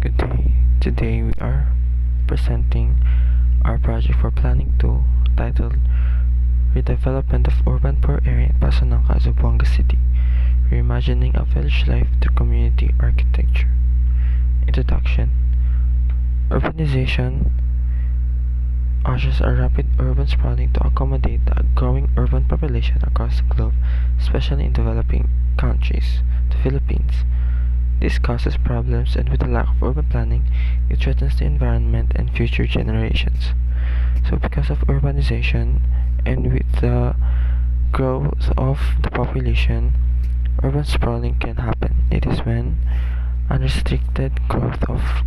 Good day. Today we are presenting our project for Planning 2 titled Redevelopment of Urban Poor Area in Pasonanca, Zamboanga City, Reimagining a Village Life Through Community Architecture. Introduction. Urbanization ushers a rapid urban sprawling to accommodate a growing urban population across the globe, especially in developing countries, the Philippines. This causes problems, and with the lack of urban planning, it threatens the environment and future generations. So because of urbanization and with the growth of the population, urban sprawling can happen. It is when unrestricted growth of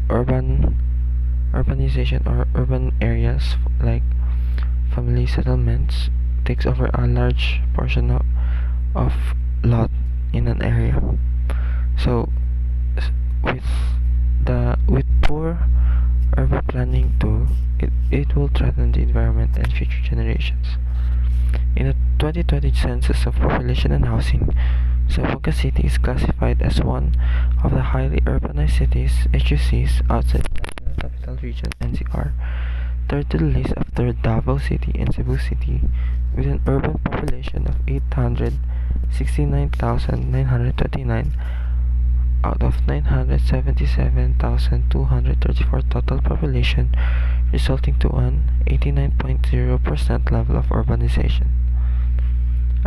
urbanization or urban areas like family settlements takes over a large portion of lot in an area. So with with poor urban planning too, it will threaten the environment and future generations. In the 2020 census of population and housing, Zamboanga City is classified as one of the highly urbanized cities (HUCs) outside the National Capital Region (NCR), third to the list after Davao City and Cebu City, with an urban population of 869,929 out of 977,234 total population, resulting to an 89.0% level of urbanization.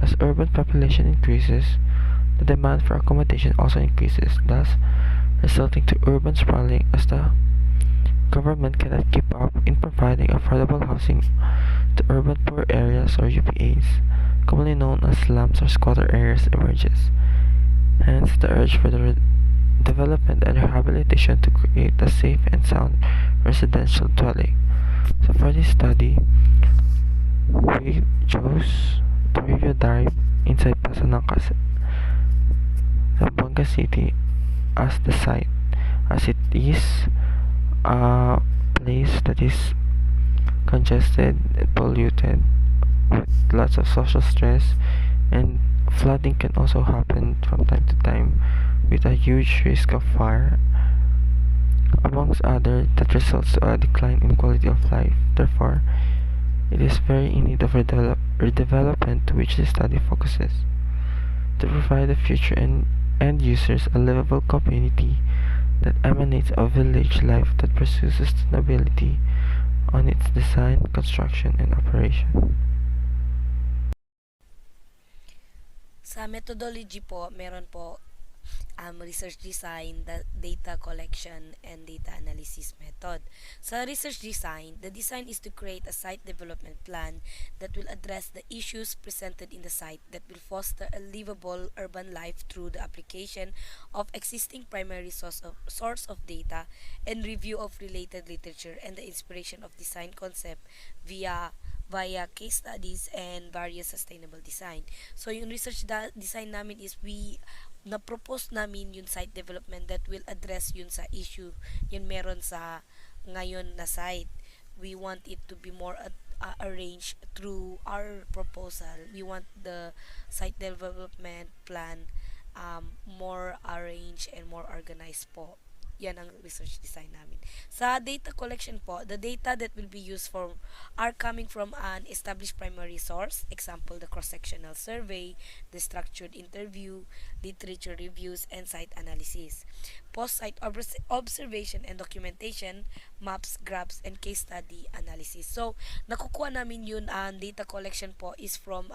As urban population increases, the demand for accommodation also increases, thus resulting to urban sprawling as the government cannot keep up in providing affordable housing to urban poor areas or UPAs, commonly known as slums or squatter areas, emerges. Hence, the urge for the development and rehabilitation to create a safe and sound residential dwelling. So for this study, we chose to review dive inside Pasonanca, Zamboanga City as the site, as it is a place that is congested, polluted, with lots of social stress, and flooding can also happen from time to time with a huge risk of fire, amongst other that results to a decline in quality of life. Therefore, it is very in need of redevelopment, to which the study focuses, to provide the future and end users a livable community that emanates a village life that pursues sustainability on its design, construction, and operation. Sa methodology po, meron po research design, data collection, and data analysis method. Sa research design, the design is to create a site development plan that will address the issues presented in the site that will foster a livable urban life through the application of existing primary source of data and review of related literature and the inspiration of design concept via case studies and various sustainable design. So yung research design namin is na-propose namin yung site development that will address yun sa issue yun meron sa ngayon na site. We want it to be more arranged through our proposal. We want the site development plan more arranged and more organized po. Yan ang research design namin. Sa data collection po, the data that will be used for are coming from an established primary source, example, the cross-sectional survey, the structured interview, literature reviews, and site analysis. Post-site observation and documentation, maps, graphs, and case study analysis. So, nakukuha namin yun, ang data collection po is from,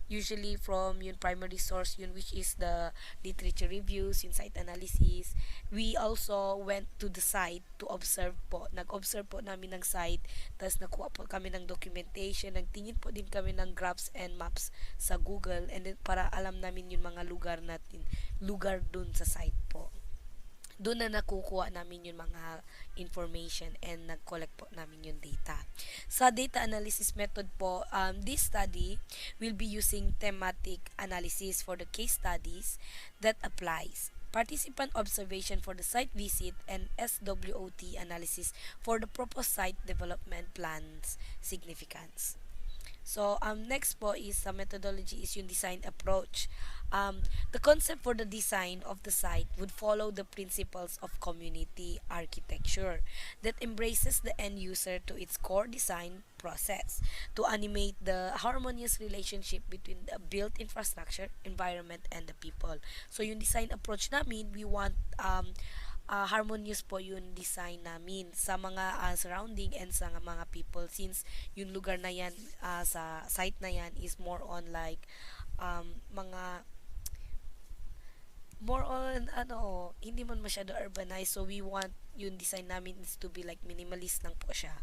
usually from yung primary source, yun which is the literature reviews, yung site analysis. We also went to the site to observe po. Nag-observe po namin ng site, tapos nakuha po kami ng documentation, nagtingin po din kami ng graphs and maps sa Google, and then para alam namin yung mga lugar dun sa site po. Doon na nakukuha namin yung mga information and nag-collect po namin yung data. Sa data analysis method po, this study will be using thematic analysis for the case studies that applies, participant observation for the site visit, and SWOT analysis for the proposed site development plan's significance. So, next po is sa methodology is yung design approach. The concept for the design of the site would follow the principles of community architecture that embraces the end user to its core design process to animate the harmonious relationship between the built infrastructure, environment, and the people. So yung design approach namin, we want harmonious po yung design namin sa mga surrounding and sa mga people since yung lugar na yan sa site na yan is more on like mga more on hindi man masyado urbanized so we want yung design namin is to be like minimalist lang po siya.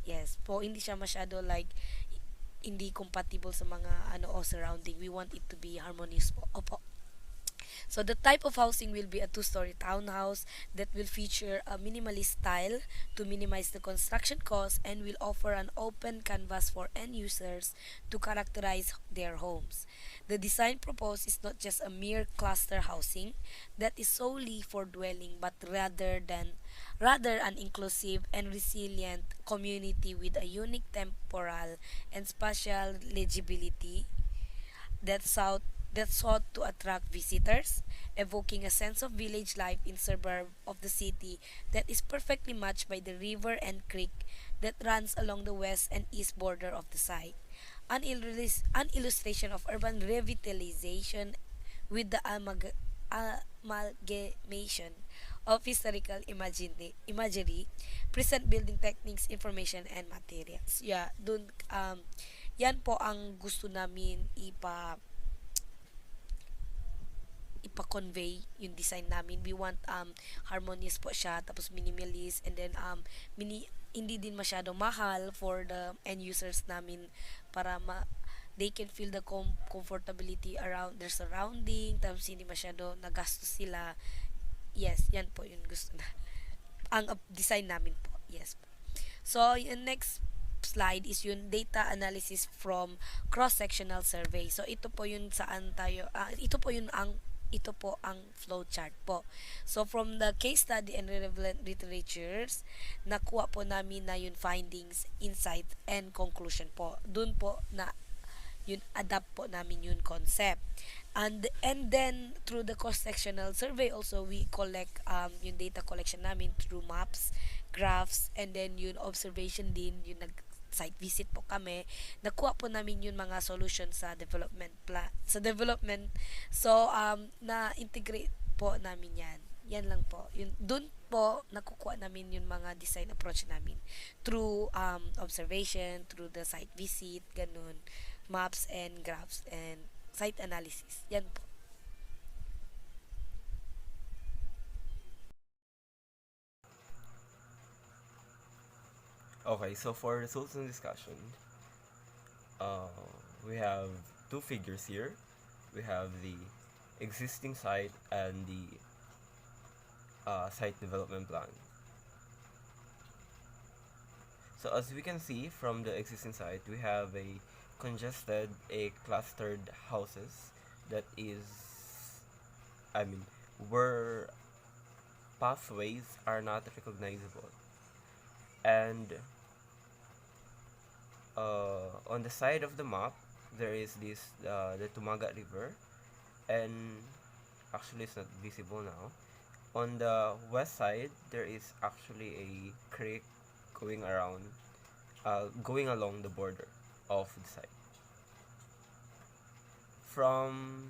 Yes po, hindi siya masyado like hindi compatible sa mga surrounding. We want it to be harmonious po. Opo. So the type of housing will be a two-story townhouse that will feature a minimalist style to minimize the construction cost and will offer an open canvas for end users to characterize their homes. The design proposed is not just a mere cluster housing that is solely for dwelling but rather an inclusive and resilient community with a unique temporal and spatial legibility that sought that sought to attract visitors, evoking a sense of village life in suburb of the city that is perfectly matched by the river and creek that runs along the west and east border of the site. An illustration of urban revitalization with the amalgamation of historical imagery, present building techniques, information, and materials. Yeah, yan po ang gusto namin ipa-convey yung design namin. We want harmonious po siya, tapos minimalist, and then hindi din masyado mahal for the end users namin para they can feel the comfortability around their surrounding, tapos hindi masyado nagastos sila. Yes, yan po yung gusto na. Ang design namin po. Yes po. So, yung next slide is yung data analysis from cross-sectional survey. So, ito po yung saan tayo, ito po ang flowchart po. So, from the case study and relevant literatures, nakuha po namin na yung findings, insight, and conclusion po. Doon po na yun adapt po namin yun concept. And then through the cross-sectional survey also we collect yung data collection namin through maps, graphs, and then yung observation din yung site visit po kami. Nakuha po namin yung mga solution sa development plan sa development. So na integrate po namin yan. Yan lang po. Yun doon po nakukuha namin yung mga design approach namin through observation, through the site visit, ganun, maps and graphs and site analysis. Yan po. Okay, so for results and discussion, uh, we have two figures here. We have the existing site and the site development plan. So as we can see from the existing site, we have a clustered houses that is, I mean, where pathways are not recognizable. And on the side of the map, there is the Tumaga River, and actually it's not visible now. On the west side, there is actually a creek going along the border of the site. From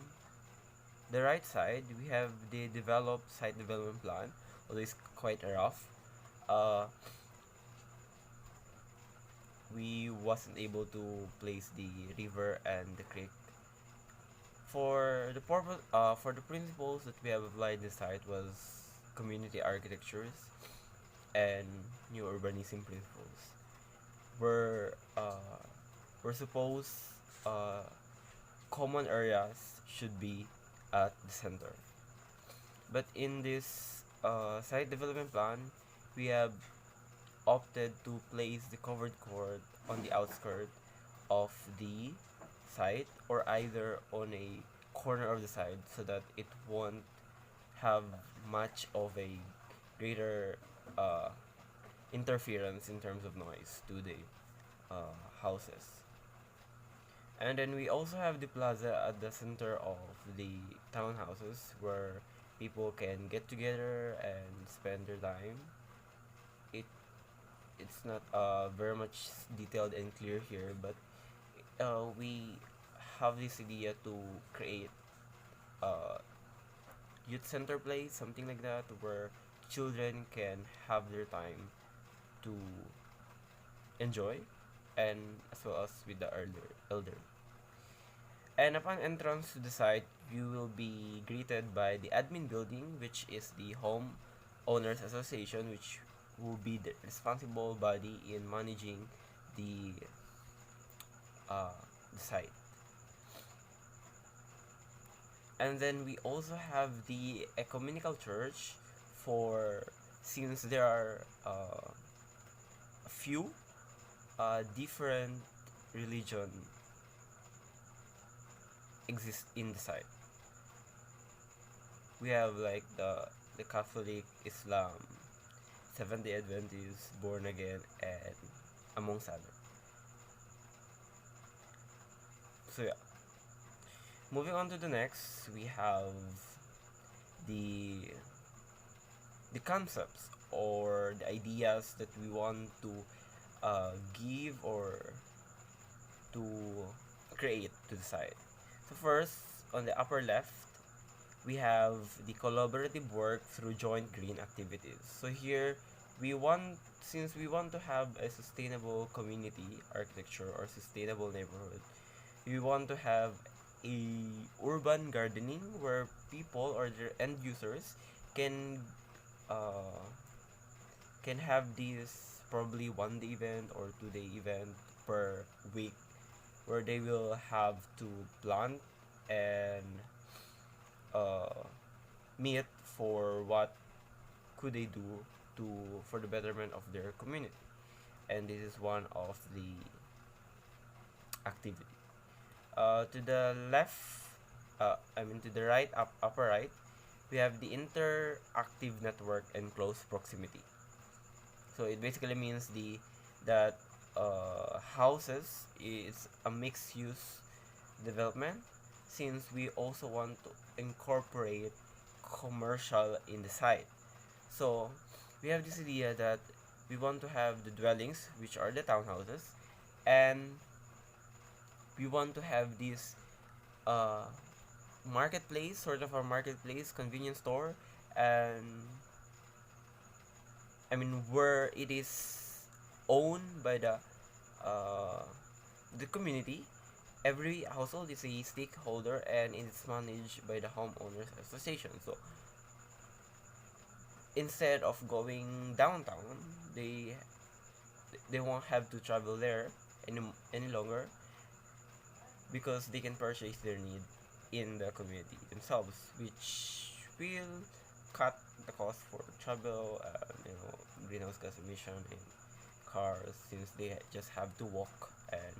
the right side, we have the developed site development plan, although it's quite rough. Uh, we wasn't able to place the river and the creek. For the principles that we have applied in the site was community architectures and new urbanism principles. We're uh, we're supposed uh, common areas should be at the center. But in this site development plan, we have opted to place the covered court on the outskirt of the site or either on a corner of the site so that it won't have much of a greater uh, interference in terms of noise to the houses. And then we also have the plaza at the center of the townhouses where people can get together and spend their time. It it's not very much detailed and clear here, but we have this idea to create a youth center place, something like that, where children can have their time to enjoy, and as well as with the elder. And upon entrance to the site, you will be greeted by the admin building, which is the home owners association, which will be the responsible body in managing the uh, the site. And then we also have the ecumenical church, for since there are a few different religion exist in the site. We have like the Catholic, Islam, Seventh Day Adventist, Born Again, and amongst others. So yeah, moving on to the next, we have the the concepts or the ideas that we want to give or to create to the site. So first, on the upper left, we have the collaborative work through joint green activities. So here, since we want to have a sustainable community architecture or sustainable neighborhood, we want to have a urban gardening where people or their end users can uh, can have this probably 1 day event or 2 day event per week, where they will have to plant and uh, meet for what could they do to for the betterment of their community. And this is one of the activity. To the left, to the right, upper right, we have the interactive network and close proximity. So it basically means that houses is a mixed use development, since we also want to incorporate commercial in the site. So we have this idea that we want to have the dwellings, which are the townhouses, and we want to have this uh, marketplace, sort of a marketplace, convenience store, and where it is owned by the community. Every household is a stakeholder, and it's managed by the homeowners association. So instead of going downtown, they won't have to travel there any longer, because they can purchase their need in the community themselves, which will cut the cost for travel, greenhouse gas emission in cars, since they just have to walk and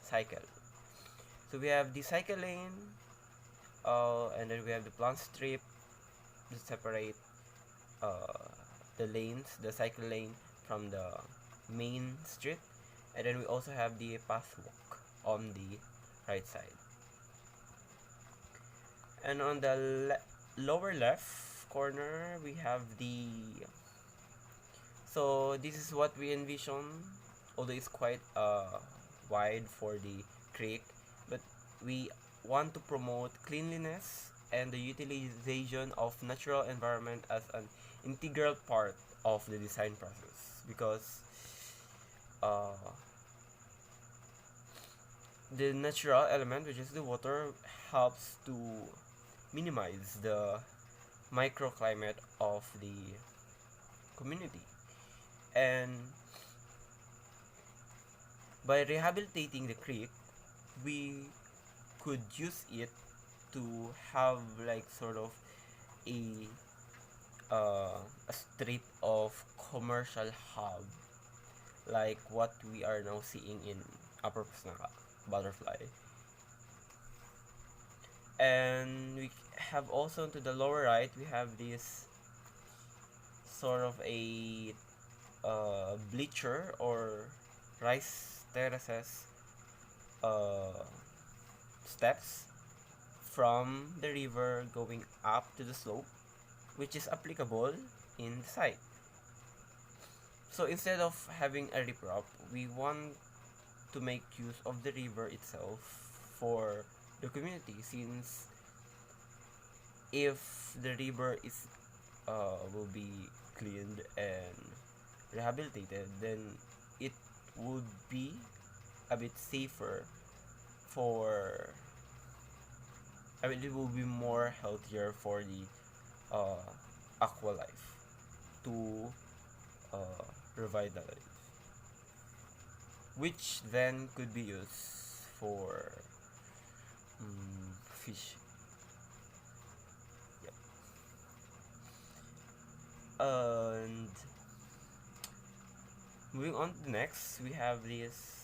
cycle. So we have the cycle lane, and then we have the plant strip to separate the lanes, the cycle lane from the main street, and then we also have the path walk on the right side. And on the lower left corner, we have so this is what we envision, although it's quite wide for the creek, but we want to promote cleanliness and the utilization of natural environment as an integral part of the design process, because uh, the natural element, which is the water, helps to minimize the microclimate of the community. And by rehabilitating the creek, we could use it to have like sort of a a street of commercial hub, like what we are now seeing in Upper Pasonanca, Butterfly. And we have also, to the lower right, we have this sort of a bleacher or rice terraces uh, steps from the river going up to the slope, which is applicable in the site. So instead of having a riprap, we want to make use of the river itself for the community, since if the river is will be cleaned and rehabilitated, then it would be a bit safer for, I mean, it will be more healthier for the uh, aqua life to uh, revitalize, which then could be used for fish. Yep. And moving on to the next, we have this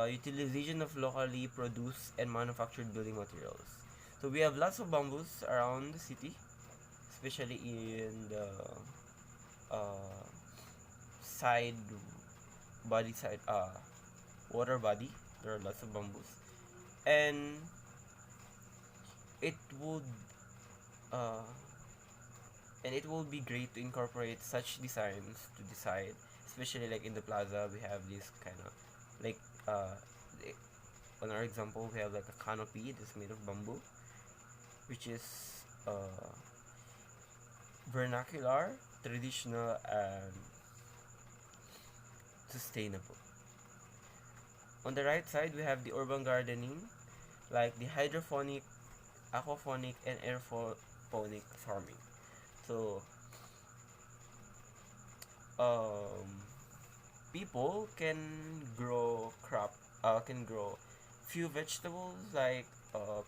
utilization of locally produced and manufactured building materials. So we have lots of bamboos around the city, especially in the uh, side side water body. There are lots of bamboos, and it would uh, it will be great to incorporate such designs to the side, especially like in the plaza. We have this kind of like uh, on our example, we have like a canopy that's made of bamboo, which is vernacular, traditional, and sustainable. On the right side, we have the urban gardening, like the hydroponic, aquaponic, and aeroponic farming. So, people can grow few vegetables like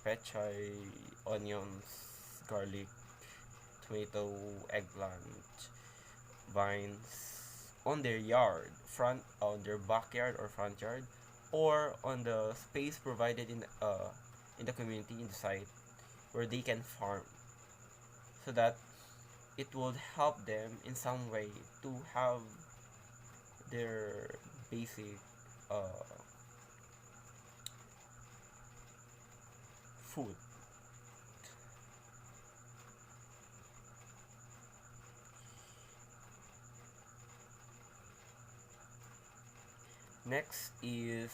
pechay, onions, garlic, tomato, eggplant, vines on their yard, on their backyard or front yard, or on the space provided in the community, in the site where they can farm, so that it would help them in some way to have their basic uh, food. Next is,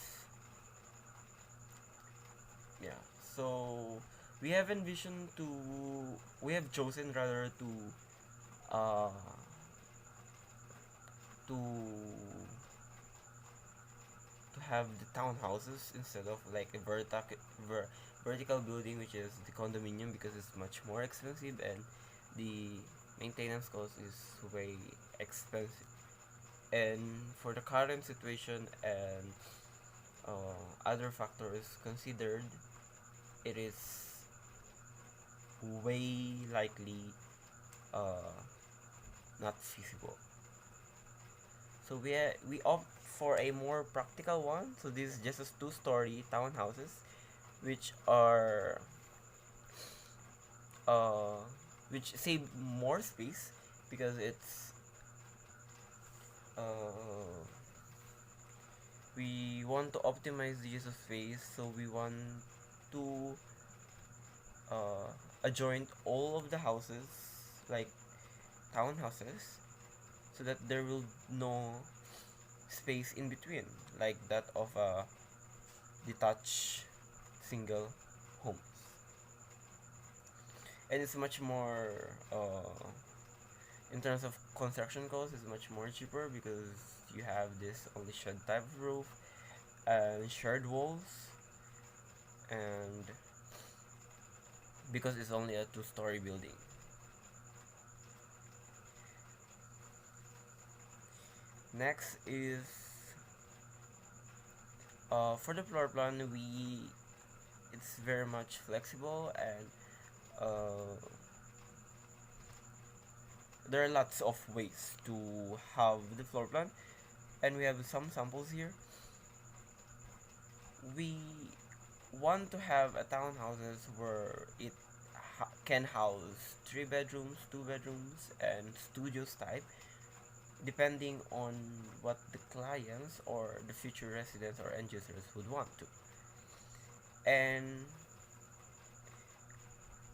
yeah, so we have envisioned to we have chosen rather uh to have the townhouses instead of like a vertical building, which is the condominium, because it's much more expensive and the maintenance cost is way expensive. And for the current situation and other factors considered, it is way likely uh, not feasible. So we opt for a more practical one. So this is just a two-story townhouses, which are which save more space because it's we want to optimize the use of space. So we want to adjoin all of the houses, like townhouses, so that there will no space in between, like that of a detached single home. And it's much more in terms of construction cost, it's much more cheaper because you have this only shed type of roof and shared walls, and because it's only a two-story building. Next is for the floor plan, it's very much flexible, and there are lots of ways to have the floor plan, and we have some samples here. We want to have a townhouses where it can house 3 bedrooms, 2 bedrooms, and studios type, depending on what the clients or the future residents or end users would want to. And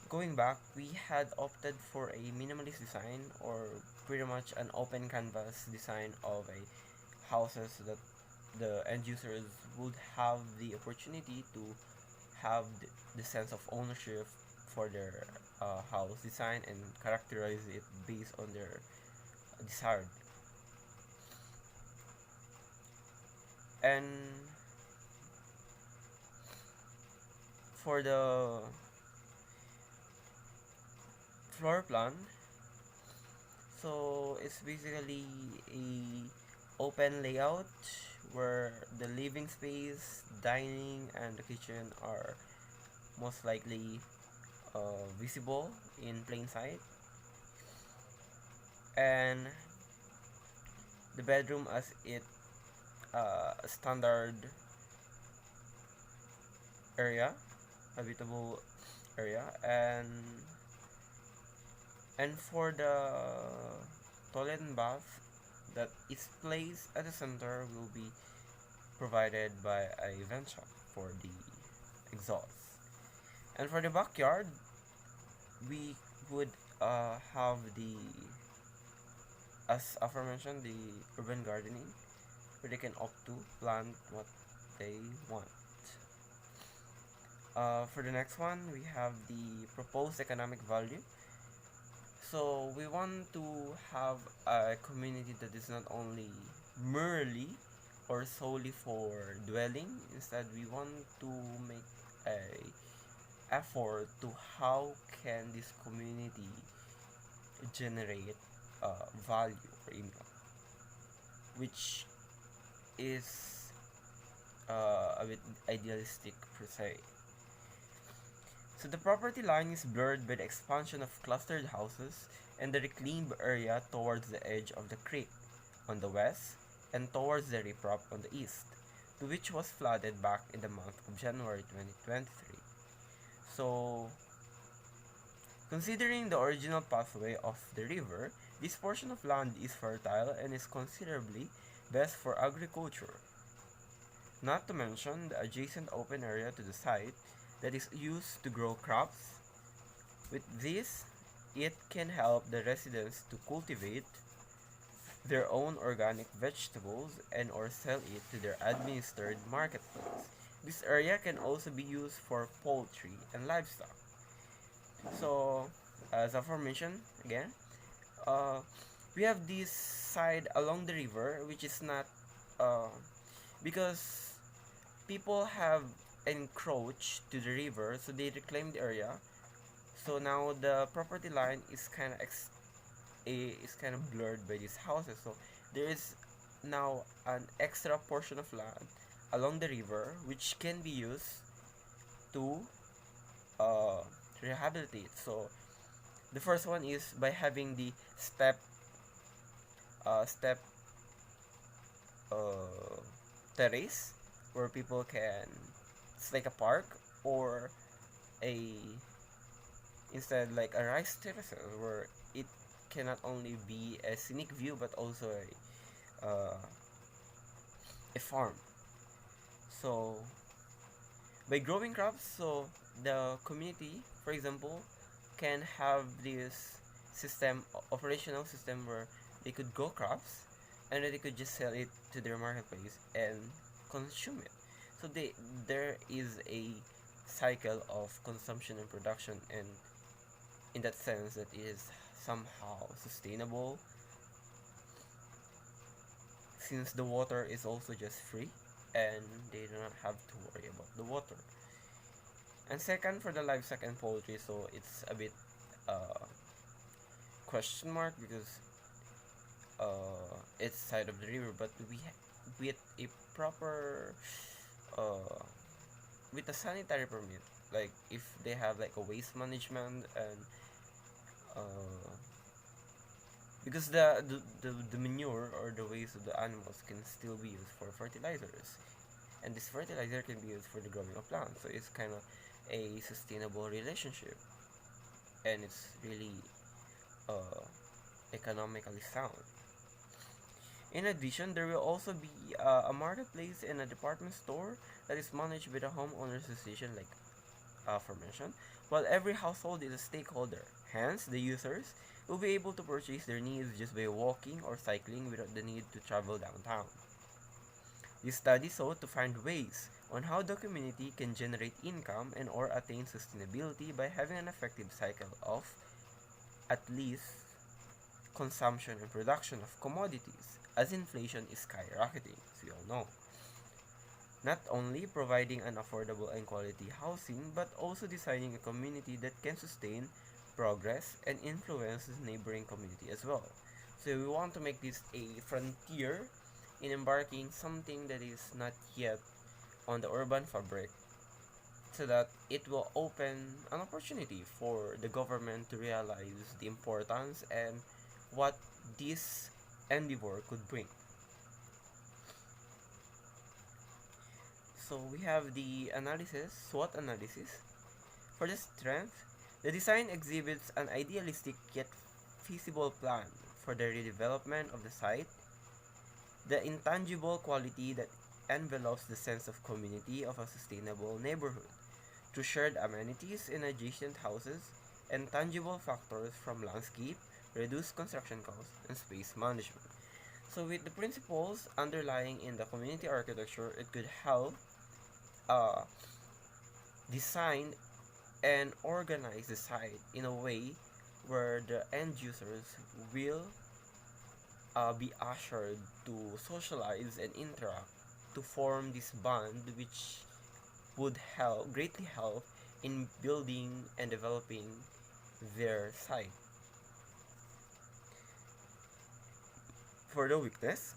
going back, we had opted for a minimalist design, or pretty much an open canvas design of a houses, so that the end users would have the opportunity to have the sense of ownership for their house design and characterize it based on their desired. And for the floor plan, so it's basically a open layout where the living space, dining, and the kitchen are most likely visible in plain sight, and the bedroom as it standard area, habitable area, and for the toilet and bath, that is placed at the center, will be provided by a vent shaft for the exhaust. And for the backyard, we would have the, as aforementioned, the urban gardening, where they can opt to plant what they want. For the next one, we have the proposed economic value. So we want to have a community that is not only merely or solely for dwelling. Instead, we want to make a effort to how can this community generate value or income, which is a bit idealistic per se. So the property line is blurred by the expansion of clustered houses and the reclaimed area towards the edge of the creek on the west and towards the riprap on the east, to which was flooded back in the month of January 2023. So, considering the original pathway of the river, this portion of land is fertile and is considerably best for agriculture. Not to mention the adjacent open area to the site that is used to grow crops. With this, it can help the residents to cultivate their own organic vegetables and or sell it to their administered marketplace. This area can also be used for poultry and livestock. So, as aforementioned, again, uh, we have this side along the river, which is not, because people have encroached to the river, so they reclaimed the area. So now the property line is kind of blurred by these houses. So there is now an extra portion of land along the river which can be used to uh, rehabilitate. So the first one is by having the step terrace, where people can, it's like a park, or a, instead like a rice terrace, where it can not only be a scenic view but also a farm. So by growing crops, so the community, for example, can have this operational system, where they could grow crops and then they could just sell it to their marketplace and consume it. So there is a cycle of consumption and production, and in that sense that it is somehow sustainable, since the water is also just free and they do not have to worry about the water. And second, for the livestock and poultry, so it's a bit question mark, because it's side of the river, but with a proper with a sanitary permit, like if they have like a waste management, and because the manure or the waste of the animals can still be used for fertilizers, and this fertilizer can be used for the growing of plants, so it's kind of a sustainable relationship, and it's really economically sound. In addition, there will also be a marketplace and a department store that is managed by the homeowners association, like aforementioned, while every household is a stakeholder. Hence, the users will be able to purchase their needs just by walking or cycling without the need to travel downtown. This study sought to find ways on how the community can generate income and or attain sustainability by having an effective cycle of at least consumption and production of commodities, as inflation is skyrocketing, as we all know. Not only providing an affordable and quality housing, but also designing a community that can sustain progress and influence the neighboring community as well. So we want to make this a frontier in embarking something that is not yet on the urban fabric, so that it will open an opportunity for the government to realize the importance and what this endeavor could bring. So we have the analysis, SWOT analysis. For the strength, the design exhibits an idealistic yet feasible plan for the redevelopment of the site, the intangible quality that envelops the sense of community of a sustainable neighborhood through shared amenities in adjacent houses and tangible factors from landscape, reduced construction costs, and space management. So with the principles underlying in the community architecture, it could help uh, design and organize the site in a way where the end users will be ushered to socialize and interact to form this bond, which would greatly help in building and developing their site. For the weakness,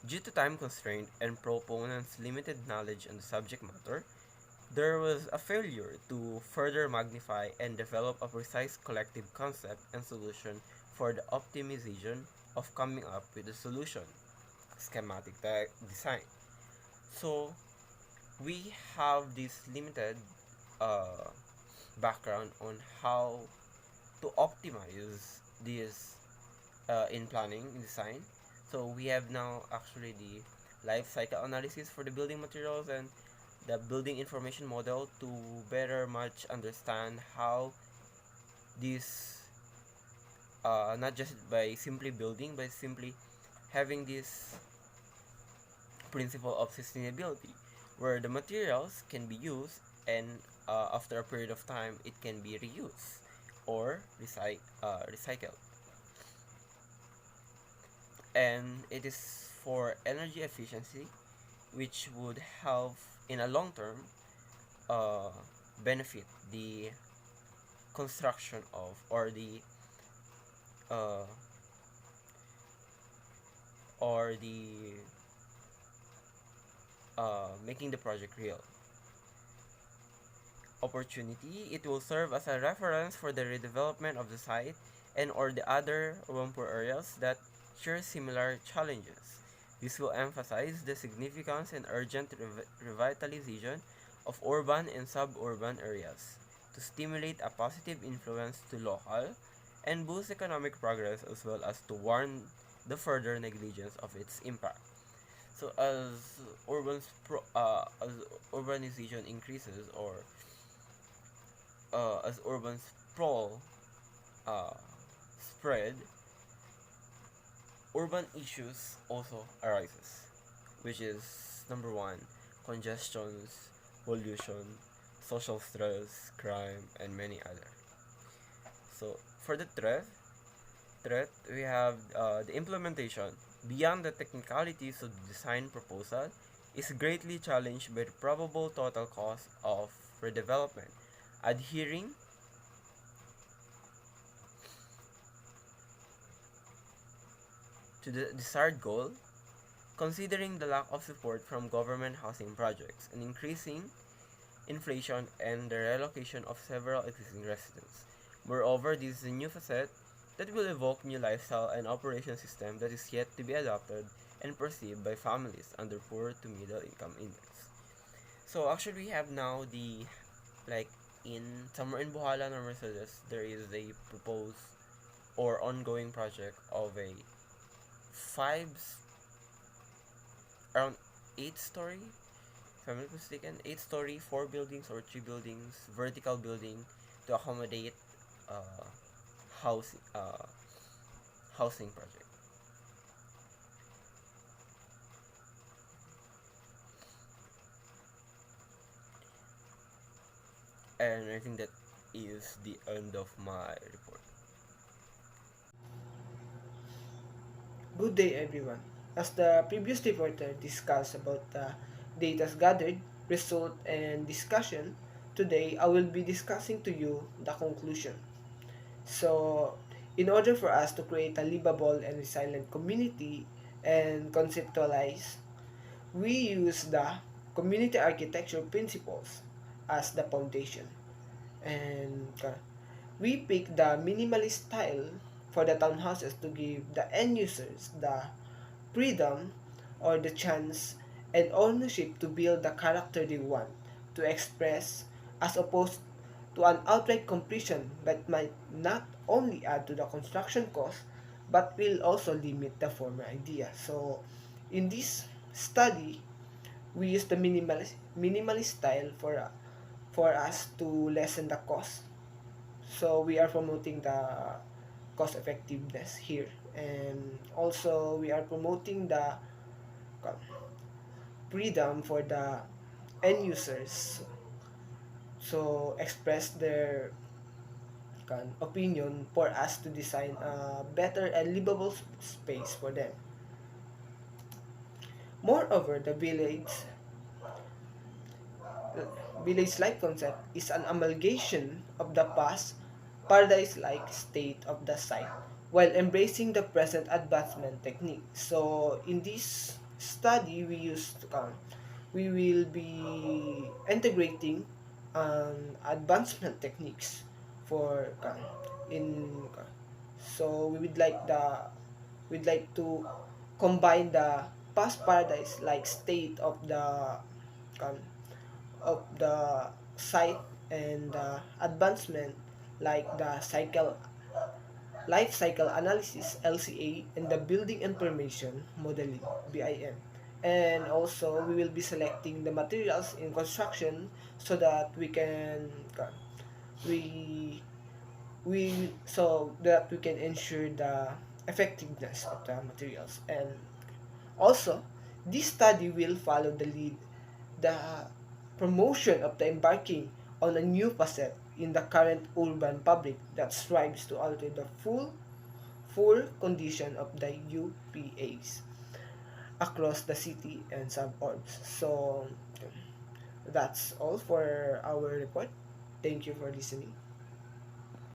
due to time constraint and proponents' limited knowledge on the subject matter, there was a failure to further magnify and develop a precise collective concept and solution for the optimization of coming up with a solution, schematic design. So, we have this limited uh, background on how to optimize this in planning and design. So we have now actually the life cycle analysis for the building materials and the building information model to better much understand how this not just by simply building but simply having this principle of sustainability where the materials can be used and after a period of time it can be reused or recycled, and it is for energy efficiency, which would help in a long term uh, benefit the construction of uh, or the making the project real. Opportunity, it will serve as a reference for the redevelopment of the site and or the other urban areas that share similar challenges. This will emphasize the significance and urgent revitalization of urban and suburban areas to stimulate a positive influence to local and boost economic progress as well as to warn the further negligence of its impact. So as urbanization increases or as urban sprawl uh, spread, urban issues also arises, which is number one, congestions, pollution, social stress, crime, and many other. So for the threat we have the implementation beyond the technicalities of the design proposal is greatly challenged by the probable total cost of redevelopment. Adhering to the desired goal, considering the lack of support from government housing projects and increasing inflation and the relocation of several existing residents. Moreover, this is a new facet that will evoke new lifestyle and operation system that is yet to be adopted and perceived by families under poor to middle income index. So actually we have now the like in somewhere in Bohala or Mercedes there is a proposed or ongoing project of a five, around 8 story, if I'm not mistaken, 8 story, 4 buildings or 3 buildings, vertical building to accommodate uh, house, housing project. And I think that is the end of my report. Good day, everyone. As the previous reporter discussed about the data gathered, result, and discussion, today I will be discussing to you the conclusion. So, in order for us to create a livable and resilient community and conceptualize, we use the community architecture principles as the foundation. And we pick the minimalist style for the townhouses to give the end users the freedom or the chance and ownership to build the character they want to express, as opposed to an outright completion that might not only add to the construction cost but will also limit the former idea. So in this study, we use the minimalist style for us to lessen the cost. So we are promoting the cost effectiveness here, and also we are promoting the freedom for the end users, so express their opinion for us to design a better and livable space for them. Moreover, the village-like concept is an amalgamation of the past paradise-like state of the site while embracing the present advancement technique. So in this study, we will be integrating advancement techniques for in so we'd like to combine the past paradise like state um, of the site and the advancement like the cycle life cycle analysis LCA and the building information modeling BIM. And also we will be selecting the materials in construction so that we we can ensure the effectiveness of the materials. And also, this study will follow the promotion of the embarking on a new facet in the current urban public that strives to alter the full condition of the UPAs across the city and suburbs. So that's all for our report. Thank you for listening.